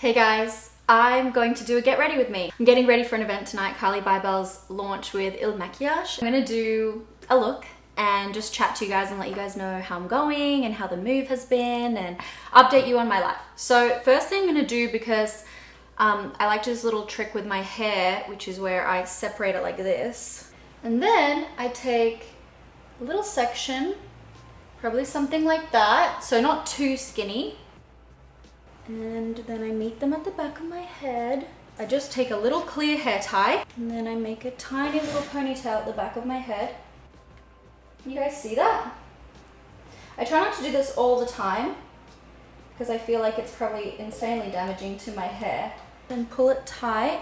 Hey guys, I'm going to do a get ready with me. I'm getting ready for an event tonight, Carly Bybel's launch with Il Maquillage. I'm gonna do a look and just chat to you guys and let you guys know how I'm going and how the move has been and update you on my life. So first thing I'm gonna do, because I like to do this little trick with my hair, which is where I separate it like this. And then I take a little section, probably something like that, so not too skinny. And then I meet them at the back of my head. I just take a little clear hair tie and then I make a tiny little ponytail at the back of my head. You guys see that? I try not to do this all the time because I feel like it's probably insanely damaging to my hair. Then pull it tight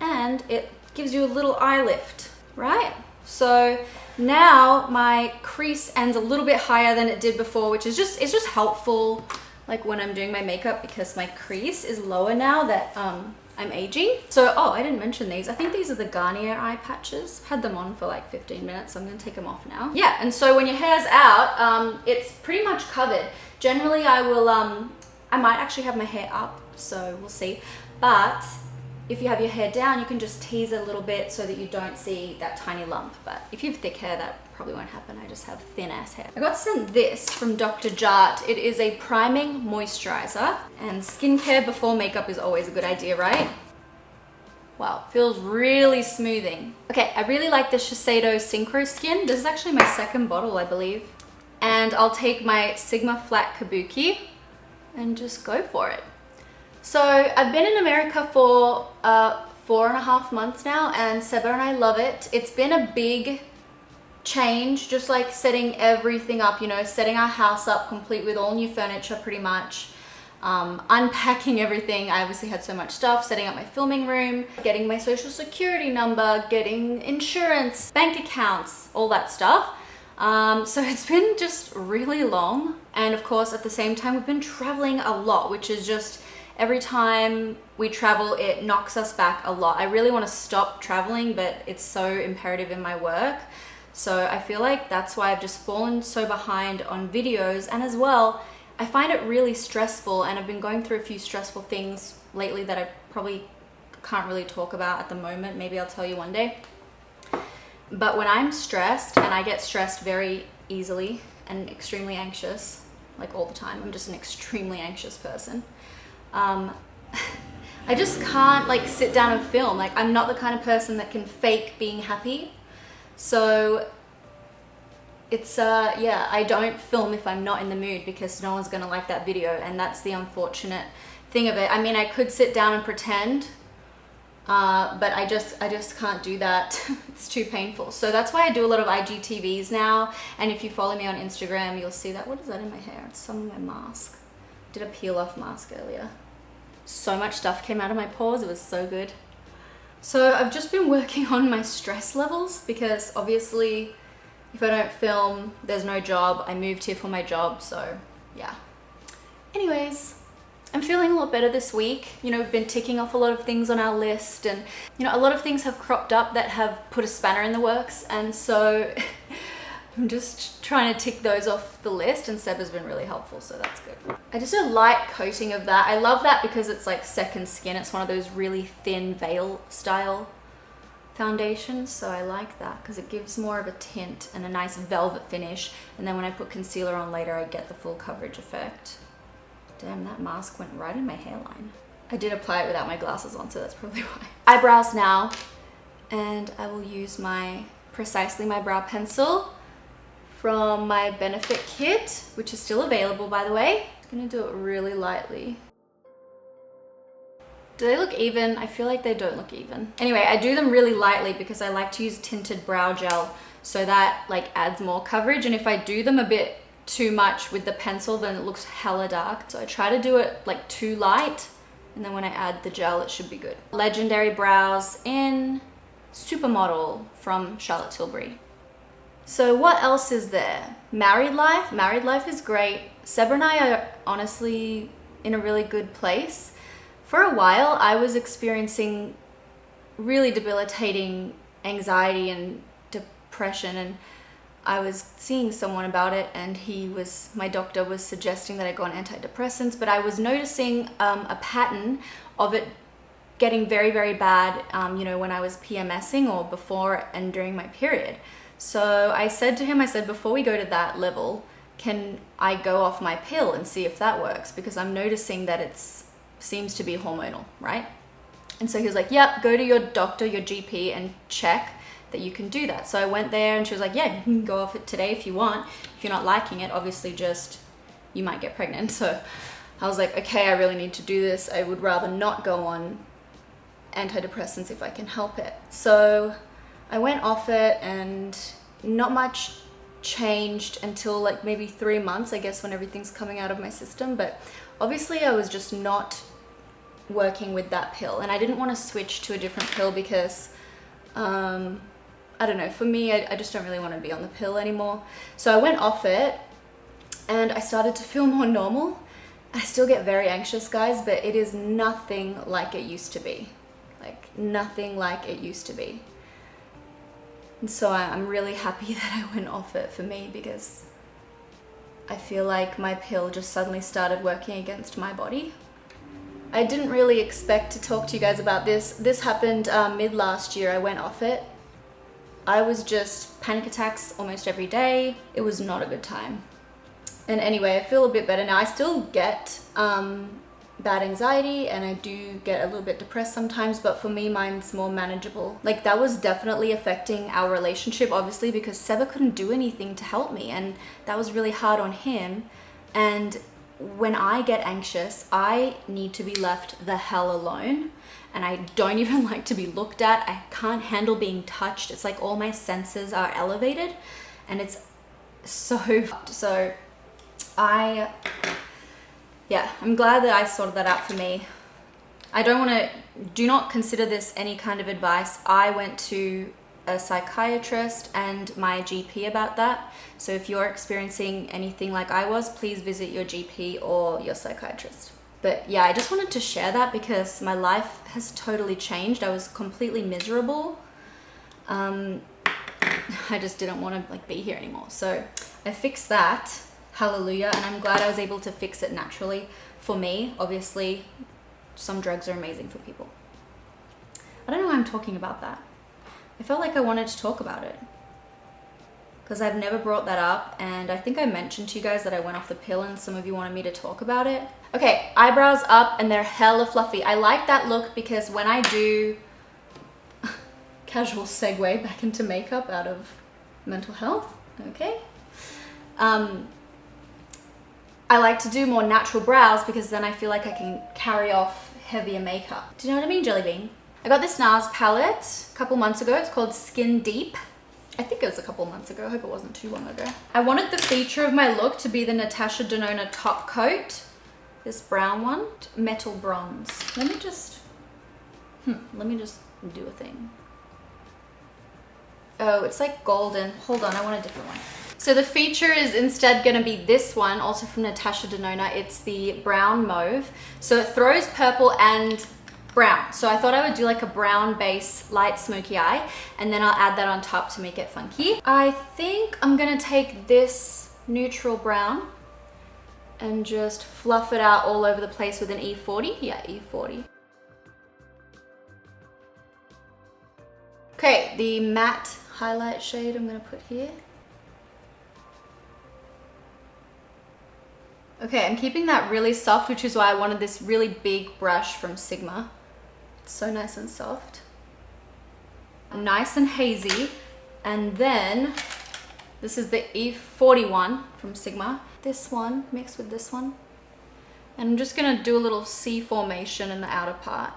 and it gives you a little eye lift, right? So now my crease ends a little bit higher than it did before, which is just, it's just helpful like when I'm doing my makeup because my crease is lower now that I'm aging. So, oh, I didn't mention these. I think these are the Garnier eye patches. I've had them on for like 15 minutes, so I'm gonna take them off now. Yeah, and so when your hair's out, it's pretty much covered. Generally, I will, I might actually have my hair up, so we'll see. But if you have your hair down, you can just tease it a little bit so that you don't see that tiny lump. But if you have thick hair, that probably won't happen. I just have thin ass hair. I got sent this from Dr. Jart. It is a priming moisturizer, and skincare before makeup is always a good idea, right? Wow, feels really smoothing. Okay, I really like the Shiseido Synchro skin. This is actually my second bottle, I believe. And I'll take my Sigma Flat Kabuki and just go for it. So I've been in America for 4.5 months now, and Seba and I love it. It's been a big change, just like setting everything up, you know, setting our house up complete with all new furniture pretty much, unpacking everything. I obviously had so much stuff, setting up my filming room, getting my social security number, getting insurance, bank accounts, all that stuff. So it's been just really long. And of course, at the same time, we've been traveling a lot, which is just, every time we travel, it knocks us back a lot. I really want to stop traveling, but it's so imperative in my work. So I feel like that's why I've just fallen so behind on videos. And as well, I find it really stressful, and I've been going through a few stressful things lately that I probably can't really talk about at the moment. Maybe I'll tell you one day. But when I'm stressed, and I get stressed very easily and extremely anxious, like all the time, I'm just an extremely anxious person. I just can't like sit down and film. Like, I'm not the kind of person that can fake being happy. So it's yeah, I don't film if I'm not in the mood because no one's gonna like that video, and that's the unfortunate thing of it. I mean, I could sit down and pretend, but I just can't do that. It's too painful. So that's why I do a lot of IGTVs now, and if you follow me on Instagram, you'll see that. What is that in my hair? It's some of my mask. Did a peel off mask earlier. So much stuff came out of my pores, it was so good. So I've just been working on my stress levels because obviously if I don't film, there's no job. I moved here for my job, so yeah. Anyways, I'm feeling a lot better this week. You know, we've been ticking off a lot of things on our list, and you know, a lot of things have cropped up that have put a spanner in the works, and so I'm just trying to tick those off the list, and Seb has been really helpful, so that's good. I just do a light coating of that. I love that because it's like second skin. It's one of those really thin veil style foundations, so I like that because it gives more of a tint and a nice velvet finish, and then when I put concealer on later, I get the full coverage effect. Damn, that mask went right in my hairline. I did apply it without my glasses on, so that's probably why. Eyebrows now, and I will use my Precisely My Brow Pencil from my Benefit kit, which is still available, by the way. I'm gonna do it really lightly. Do they look even? I feel like they don't look even. Anyway, I do them really lightly because I like to use tinted brow gel, so that like adds more coverage. And if I do them a bit too much with the pencil, then it looks hella dark. So I try to do it like too light, and then when I add the gel, it should be good. Legendary Brows in Supermodel from Tilbury. So what else is there? Married life. Married life is great. Seba and I are honestly in a really good place. For a while, I was experiencing really debilitating anxiety and depression, and I was seeing someone about it, and my doctor was suggesting that I go on antidepressants, but I was noticing a pattern of it getting very, very bad, you know, when I was PMSing or before and during my period. So I said to him, I said, before we go to that level, can I go off my pill and see if that works? Because I'm noticing that it seems to be hormonal, right? And so he was like, yep, go to your doctor, your GP, and check that you can do that. So I went there, and she was like, yeah, you can go off it today if you want. If you're not liking it, obviously just, you might get pregnant. So I was like, okay, I really need to do this. I would rather not go on antidepressants if I can help it. So I went off it, and not much changed until like maybe 3 months, I guess, when everything's coming out of my system. But obviously I was just not working with that pill, and I didn't want to switch to a different pill because I don't know, for me, I just don't really want to be on the pill anymore. So I went off it, and I started to feel more normal. I still get very anxious, guys, but it is nothing like it used to be. Like, nothing like it used to be. And so I'm really happy that I went off it for me, because I feel like my pill just suddenly started working against my body. I didn't really expect to talk to you guys about this. This happened mid last year. I went off it. I was just panic attacks almost every day. It was not a good time. And anyway, I feel a bit better now. I still get bad anxiety, and I do get a little bit depressed sometimes, but for me, mine's more manageable. Like, that was definitely affecting our relationship, obviously, because Seba couldn't do anything to help me, and that was really hard on him. And when I get anxious, I need to be left the hell alone, and I don't even like to be looked at. I can't handle being touched. It's like all my senses are elevated, and it's so fucked. So yeah, I'm glad that I sorted that out for me. Do not consider this any kind of advice. I went to a psychiatrist and my GP about that. So if you're experiencing anything like I was, please visit your GP or your psychiatrist. But yeah, I just wanted to share that because my life has totally changed. I was completely miserable. I just didn't want to like be here anymore. So I fixed that. Hallelujah. And I'm glad I was able to fix it naturally for me. Obviously, some drugs are amazing for people. I don't know why I'm talking about that. I felt like I wanted to talk about it because I've never brought that up, and I think I mentioned to you guys that I went off the pill and some of you wanted me to talk about it. Okay, eyebrows up, and they're hella fluffy. I like that look because when I do casual segue back into makeup out of mental health, okay, I like to do more natural brows because then I feel like I can carry off heavier makeup. Do you know what I mean, Jelly Bean? I got this NARS palette a couple months ago. It's called Skin Deep. I think it was a couple months ago. I hope it wasn't too long ago. I wanted the feature of my look to be the Natasha Denona top coat. This brown one. Metal bronze. Let me just do a thing. Oh, it's like golden. Hold on, I want a different one. So the feature is instead going to be this one, also from Natasha Denona. It's the brown mauve. So it throws purple and brown. So I thought I would do like a brown base, light smoky eye, and then I'll add that on top to make it funky. I think I'm going to take this neutral brown and just fluff it out all over the place with an E40. Yeah, E40. Okay, the matte highlight shade I'm going to put here. Okay, I'm keeping that really soft, which is why I wanted this really big brush from Sigma. It's so nice and soft. Nice and hazy. And then, this is the E41 from Sigma. This one mixed with this one. And I'm just gonna do a little C formation in the outer part.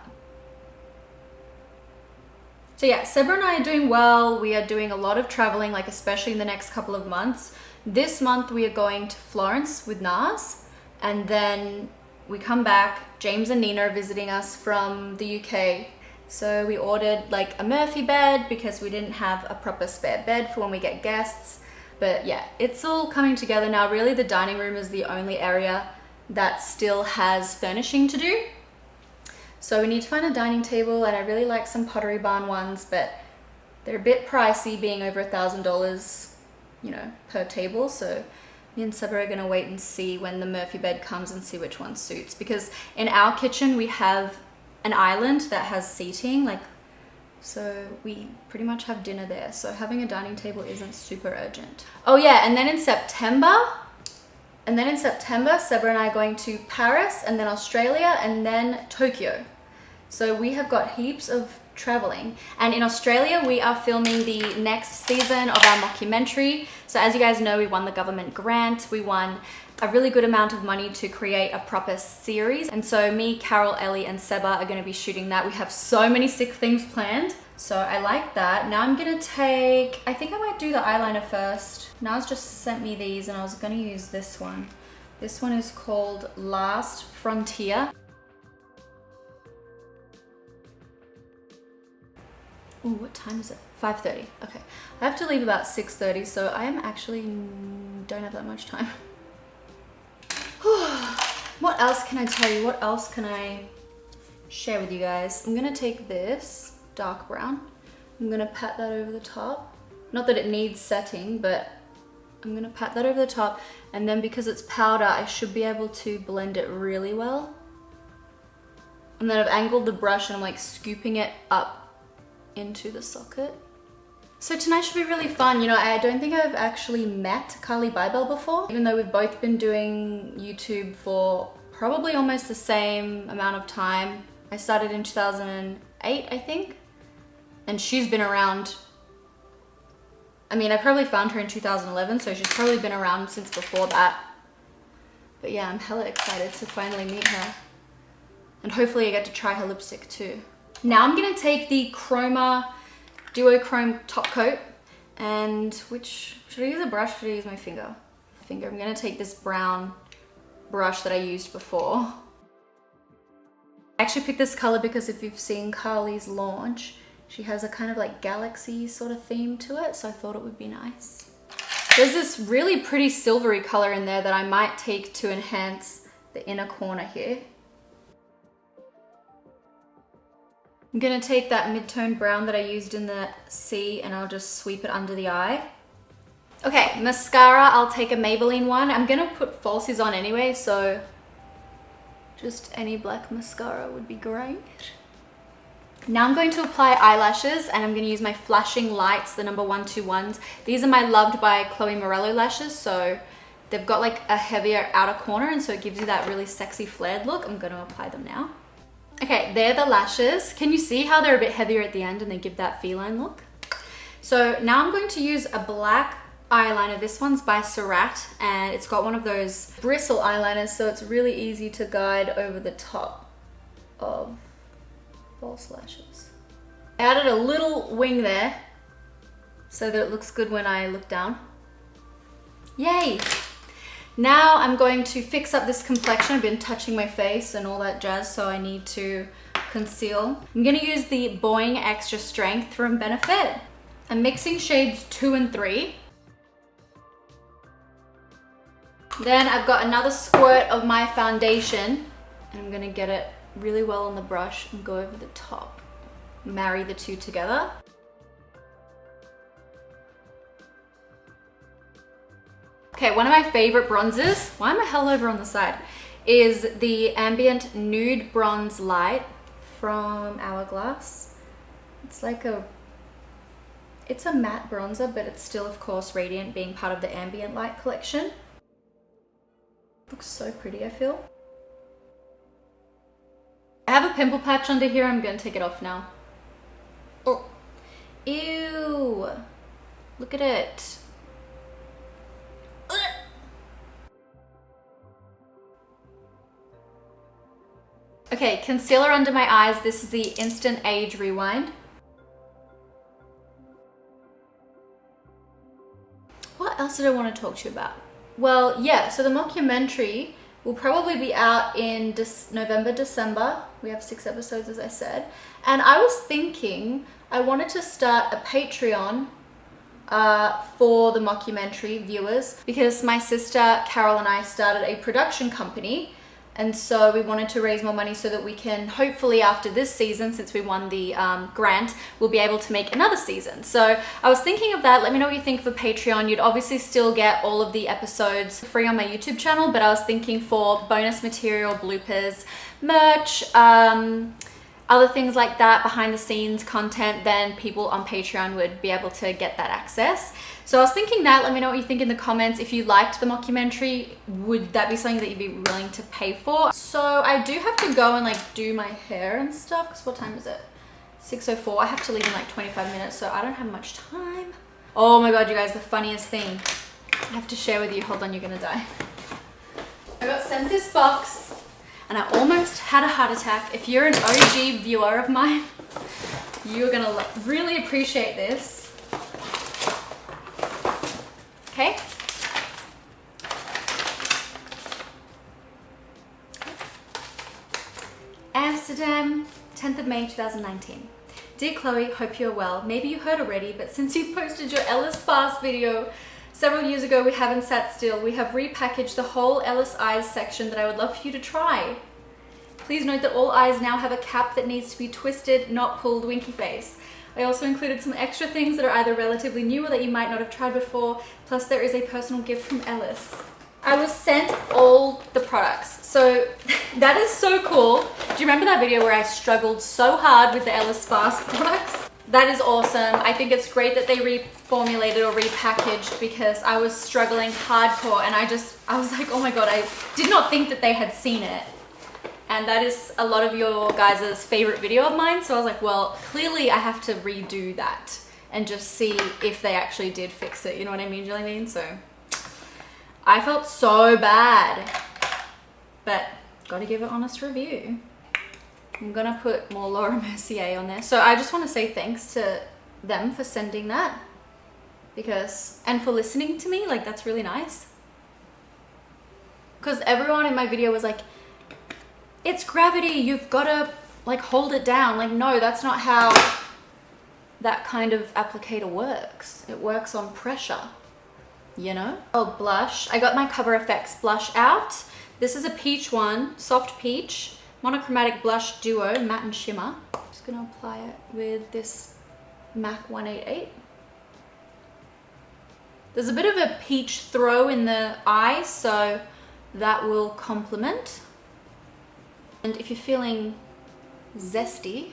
So yeah, Seba and I are doing well. We are doing a lot of traveling, like especially in the next couple of months. This month we are going to Florence with NARS, and then we come back. James and Nina are visiting us from the UK. So we ordered like a Murphy bed because we didn't have a proper spare bed for when we get guests. But yeah, it's all coming together now. Really, the dining room is the only area that still has furnishing to do. So we need to find a dining table, and I really like some Pottery Barn ones, but they're a bit pricey, being over $1,000. you know, per table. So me and Seba are gonna wait and see when the Murphy bed comes and see which one suits. Because in our kitchen, we have an island that has seating, like, so we pretty much have dinner there. So having a dining table isn't super urgent. Oh yeah, and then in September, Seba and I are going to Paris, and then Australia, and then Tokyo. So we have got heaps of traveling. And in Australia, we are filming the next season of our mockumentary. So as you guys know, we won the government grant. We won a really good amount of money to create a proper series. And so me, Carol, Ellie, and Seba are gonna be shooting that. We have so many sick things planned. So I like that. Now I'm gonna take, I think I might do the eyeliner first. NARS just sent me these and I was gonna use this one. This one is called Last Frontier. Ooh, what time is it? 5:30. Okay. I have to leave about 6:30, so I am actually don't have that much time. What else can I tell you? What else can I share with you guys? I'm gonna take this dark brown. I'm gonna pat that over the top. Not that it needs setting, but I'm gonna pat that over the top. And then because it's powder, I should be able to blend it really well. And then I've angled the brush and I'm like scooping it up into the socket. So tonight should be really fun. You know, I don't think I've actually met Carly Bybel before, even though we've both been doing YouTube for probably almost the same amount of time. I started in 2008, I think, and she's been around. I mean, I probably found her in 2011, so she's probably been around since before that. But yeah, I'm hella excited to finally meet her. And hopefully I get to try her lipstick too. Now I'm gonna take the Chroma Duochrome top coat, and should I use a brush or should I use my finger? I'm gonna take this brown brush that I used before. I actually picked this color because if you've seen Carly's launch, she has a kind of like galaxy sort of theme to it, so I thought it would be nice. There's this really pretty silvery color in there that I might take to enhance the inner corner here. I'm gonna take that mid-tone brown that I used in the C and I'll just sweep it under the eye. Okay, mascara, I'll take a Maybelline one. I'm gonna put falsies on anyway, so just any black mascara would be great. Now I'm going to apply eyelashes and I'm gonna use my Flashing Lights, the number 121s. These are my Loved by Chloe Morello lashes, so they've got like a heavier outer corner and so it gives you that really sexy flared look. I'm gonna apply them now. Okay, they're the lashes. Can you see how they're a bit heavier at the end and they give that feline look? So now I'm going to use a black eyeliner. This one's by Surat and it's got one of those bristle eyeliners, so it's really easy to guide over the top of false lashes. I added a little wing there so that it looks good when I look down. Yay! Now I'm going to fix up this complexion. I've been touching my face and all that jazz, so I need to conceal. I'm gonna use the Boing Extra Strength from Benefit. I'm mixing shades 2 and 3. Then I've got another squirt of my foundation and I'm gonna get it really well on the brush and go over the top. Marry the two together. Okay, one of my favorite bronzers, why am I hell over on the side, is the Ambient Nude Bronze Light from Hourglass. It's like it's a matte bronzer, but it's still, of course, radiant, being part of the Ambient Light collection. Looks so pretty, I feel. I have a pimple patch under here. I'm going to take it off now. Oh, ew. Look at it. Okay, concealer under my eyes. This is the Instant Age Rewind. What else did I want to talk to you about? Well, yeah, so the mockumentary will probably be out in November, December. We have 6 episodes, as I said. And I was thinking I wanted to start a Patreon for the mockumentary viewers, because my sister Carol and I started a production company And so we wanted to raise more money so that we can hopefully, after this season, since we won the grant, we'll be able to make another season. So I was thinking of that. Let me know what you think for Patreon. You'd obviously still get all of the episodes free on my YouTube channel, but I was thinking for bonus material, bloopers, merch, other things like that, behind the scenes content, then people on Patreon would be able to get that access. So I was thinking that. Let me know what you think in the comments. If you liked the mockumentary, would that be something that you'd be willing to pay for? So I do have to go and like do my hair and stuff, because what time is it? 6:04. I have to leave in like 25 minutes, so I don't have much time. Oh my God, you guys, the funniest thing I have to share with you. Hold on, you're gonna die. I got sent this box and I almost had a heart attack. If you're an OG viewer of mine, you're gonna really appreciate this. Okay. Amsterdam, 10th of May 2019. Dear Chloe, hope you're well. Maybe you heard already, but since you posted your Ellis Fast video several years ago, we haven't sat still. We have repackaged the whole Ellis eyes section that I would love for you to try. Please note that all eyes now have a cap that needs to be twisted, not pulled winky face. I also included some extra things that are either relatively new or that you might not have tried before, plus there is a personal gift from Ellis. I was sent all the products, so that is so cool. Do you remember that video where I struggled so hard with the Ellis Fast products? That is awesome. I think it's great that they reformulated or repackaged, because I was struggling hardcore and I was like, oh my God, I did not think that they had seen it. And that is a lot of your guys' favorite video of mine. So I was like, well, clearly I have to redo that and just see if they actually did fix it. You know what I mean, Jillian? So I felt so bad, but gotta give an honest review. I'm gonna put more Laura Mercier on there. So I just want to say thanks to them for sending that, and for listening to me. Like, that's really nice. Because everyone in my video was like, it's gravity, you've got to like hold it down. Like, no, that's not how that kind of applicator works. It works on pressure, you know? Oh, blush. I got my Cover FX blush out. This is a peach one, soft peach, monochromatic blush duo, matte and shimmer. I'm just gonna apply it with this MAC 188. There's a bit of a peach throw in the eye, so that will complement. And if you're feeling zesty,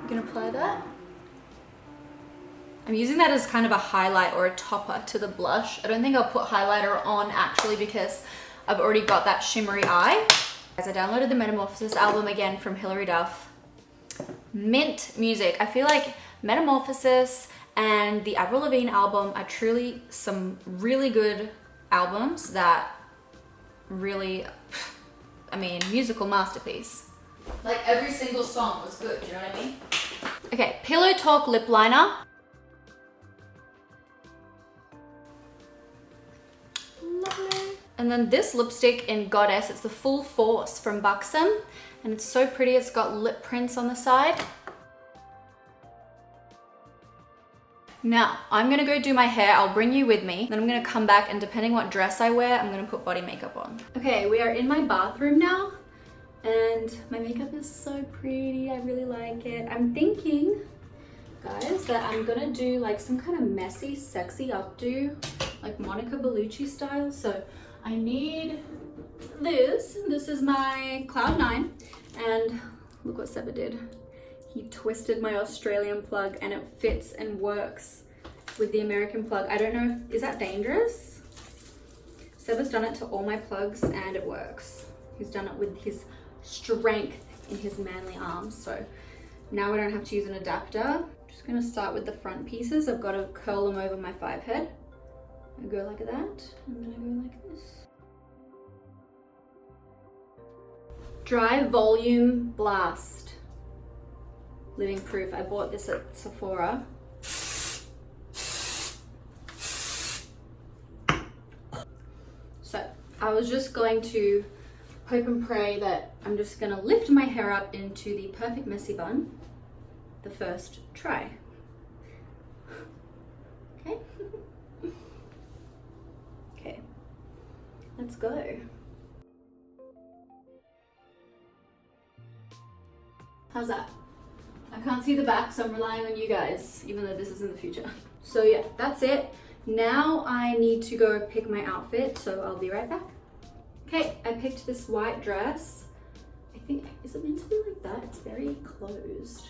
you can apply that. I'm using that as kind of a highlight or a topper to the blush. I don't think I'll put highlighter on actually, because I've already got that shimmery eye. Guys, I downloaded the Metamorphosis album again from Hilary Duff. Mint music. I feel like Metamorphosis and the Avril Lavigne album are truly some really good albums that really, I mean, musical masterpiece. Like, every single song was good, you know what I mean? Okay, Pillow Talk lip liner. Lovely. And then this lipstick in Goddess, it's the Full Force from Buxom, and it's so pretty. It's got lip prints on the side. Now, I'm gonna go do my hair. I'll bring you with me. Then I'm gonna come back, and depending what dress I wear, I'm gonna put body makeup on. Okay, we are in my bathroom now, and my makeup is so pretty. I really like it. I'm thinking, guys, that I'm gonna do like some kind of messy, sexy updo, like Monica Bellucci style. So I need this. This is my Cloud 9, and look what Seba did. He twisted my Australian plug and it fits and works with the American plug. I don't know is that dangerous? Seba's done it to all my plugs and it works. He's done it with his strength in his manly arms. So now I don't have to use an adapter. I'm just gonna start with the front pieces. I've got to curl them over my 5 head. I go like that, and then I go like this. Dry Volume Blast. Living Proof. I bought this at Sephora. So I was just going to hope and pray that I'm just gonna lift my hair up into the perfect messy bun the first try. Okay. Okay, let's go. How's that? I can't see the back, so I'm relying on you guys, even though this is in the future. So yeah, that's it. Now I need to go pick my outfit, so I'll be right back. Okay, I picked this white dress. I think, is it meant to be like that? It's very closed.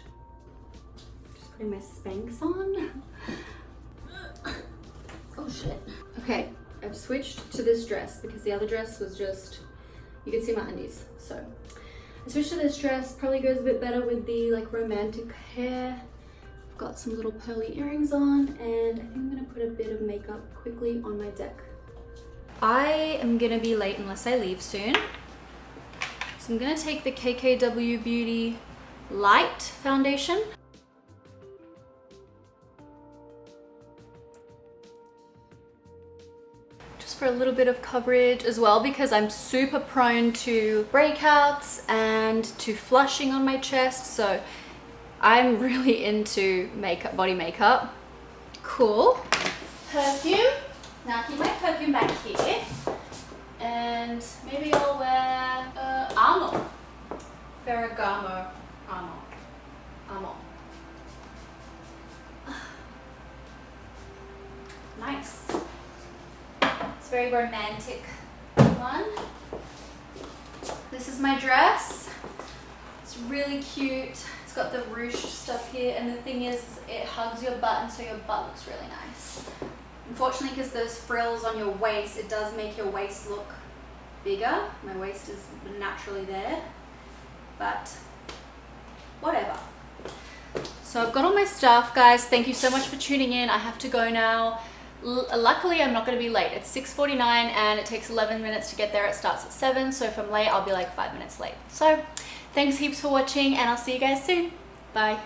Just putting my Spanx on. Oh shit. Okay, I've switched to this dress because the other dress was just, you can see my undies. So I switched to this dress, probably goes a bit better with the like romantic hair. I've got some little pearly earrings on, and I think I'm gonna put a bit of makeup quickly on my deck. I am gonna be late unless I leave soon. So I'm gonna take the KKW Beauty Light Foundation. Just for a little bit of coverage as well, because I'm super prone to breakouts and to flushing on my chest. So I'm really into makeup, body makeup. Cool. Perfume. Now keep my perfume back here, and maybe I'll wear Armor. Ferragamo Armor. Nice. It's a very romantic one. This is my dress. It's really cute. It's got the ruche stuff here, and the thing is it hugs your butt, and so your butt looks really nice. Unfortunately, because those frills on your waist, it does make your waist look bigger. My waist is naturally there, but whatever. So I've got all my stuff, guys. Thank you so much for tuning in. I have to go now. Luckily, I'm not going to be late. It's 6:49 and it takes 11 minutes to get there. It starts at 7, so if I'm late, I'll be like 5 minutes late. So thanks heaps for watching, and I'll see you guys soon. Bye.